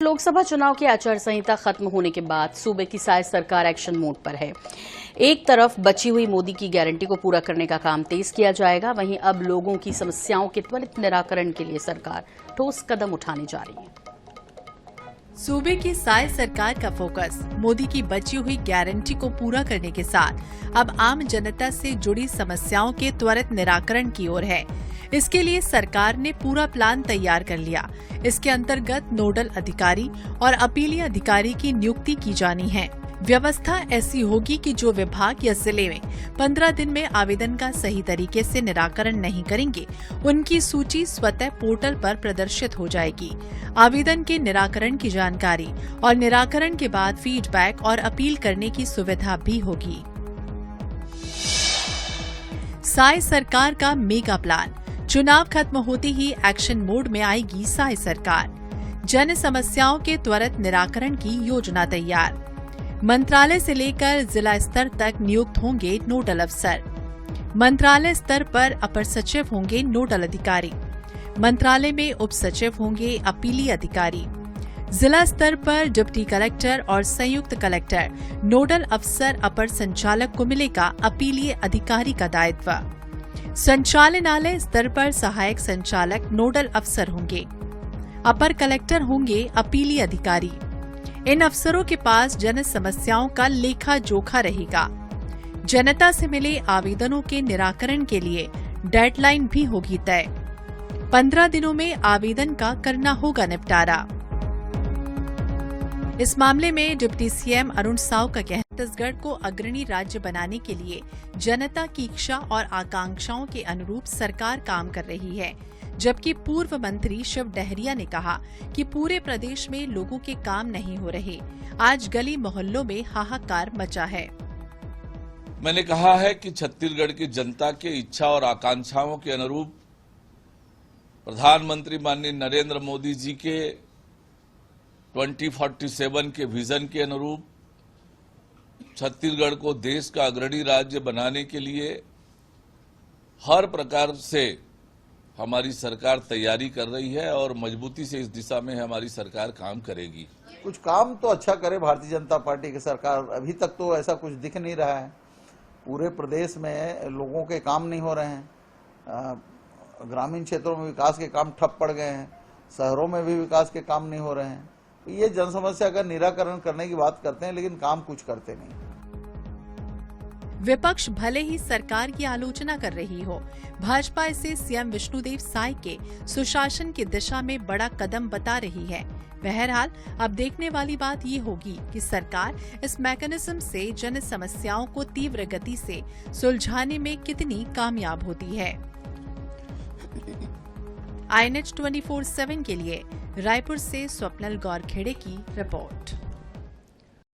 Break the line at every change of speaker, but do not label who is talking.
लोकसभा चुनाव की आचार संहिता खत्म होने के बाद सूबे की साय सरकार एक्शन मोड पर है। एक तरफ बची हुई मोदी की गारंटी को पूरा करने का काम तेज किया जाएगा, वहीं अब लोगों की समस्याओं के त्वरित निराकरण के लिए सरकार ठोस कदम उठाने जा रही है।
सूबे की साय सरकार का फोकस मोदी की बची हुई गारंटी को पूरा करने के साथ अब आम जनता से जुड़ी समस्याओं के त्वरित निराकरण की ओर है। इसके लिए सरकार ने पूरा प्लान तैयार कर लिया। इसके अंतर्गत नोडल अधिकारी और अपीली अधिकारी की नियुक्ति की जानी है। व्यवस्था ऐसी होगी कि जो विभाग या जिले में 15 दिन में आवेदन का सही तरीके से निराकरण नहीं करेंगे, उनकी सूची स्वतः पोर्टल पर प्रदर्शित हो जाएगी। आवेदन के निराकरण की जानकारी और निराकरण के बाद फीडबैक और अपील करने की सुविधा भी होगी। साय सरकार का मेगा प्लान। चुनाव खत्म होते ही एक्शन मोड में आएगी साय सरकार। जन समस्याओं के त्वरित निराकरण की योजना तैयार। मंत्रालय से लेकर जिला स्तर तक नियुक्त होंगे नोडल अफसर। मंत्रालय स्तर पर अपर सचिव होंगे नोडल अधिकारी। मंत्रालय में उप सचिव होंगे अपीली अधिकारी। जिला स्तर पर डिप्टी कलेक्टर और संयुक्त कलेक्टर नोडल अफसर अपर संचालक को मिलेगा अपीली अधिकारी का दायित्व। संचालनालय स्तर पर सहायक संचालक नोडल अफसर होंगे। अपर कलेक्टर होंगे अपीली अधिकारी। इन अफसरों के पास जन समस्याओं का लेखा जोखा रहेगा। जनता से मिले आवेदनों के निराकरण के लिए डेडलाइन भी होगी तय। 15 दिनों में आवेदन का करना होगा निपटारा। इस मामले में डिप्टी सीएम अरुण साव का कहना, छत्तीसगढ़ को अग्रणी राज्य बनाने के लिए जनता की इच्छा और आकांक्षाओं के अनुरूप सरकार काम कर रही है। जबकि पूर्व मंत्री शिव डहरिया ने कहा कि पूरे प्रदेश में लोगों के काम नहीं हो रहे। आज गली मोहल्लों में हाहाकार मचा है।
मैंने कहा है कि छत्तीसगढ़ की जनता के इच्छा और आकांक्षाओं के अनुरूप प्रधानमंत्री माननीय नरेंद्र मोदी जी के 2047 के विजन के अनुरूप छत्तीसगढ़ को देश का अग्रणी राज्य बनाने के लिए हर प्रकार से हमारी सरकार तैयारी कर रही है और मजबूती से इस दिशा में हमारी सरकार काम करेगी।
कुछ काम तो अच्छा करे भारतीय जनता पार्टी की सरकार। अभी तक तो ऐसा कुछ दिख नहीं रहा है। पूरे प्रदेश में लोगों के काम नहीं हो रहे हैं। ग्रामीण क्षेत्रों में विकास के काम ठप पड़ गए हैं। शहरों में भी विकास के काम नहीं हो रहे हैं। ये जन समस्या का निराकरण करने की बात करते हैं, लेकिन काम कुछ करते नहीं।
विपक्ष भले ही सरकार की आलोचना कर रही हो, भाजपा इसे सीएम विष्णुदेव साय के सुशासन की दिशा में बड़ा कदम बता रही है। बहरहाल अब देखने वाली बात ये होगी कि सरकार इस मैकेनिज्म से जन समस्याओं को तीव्र गति से सुलझाने में कितनी कामयाब होती है। iNet 24/7 के लिए रायपुर से स्वप्नल गौरखेड़े की रिपोर्ट।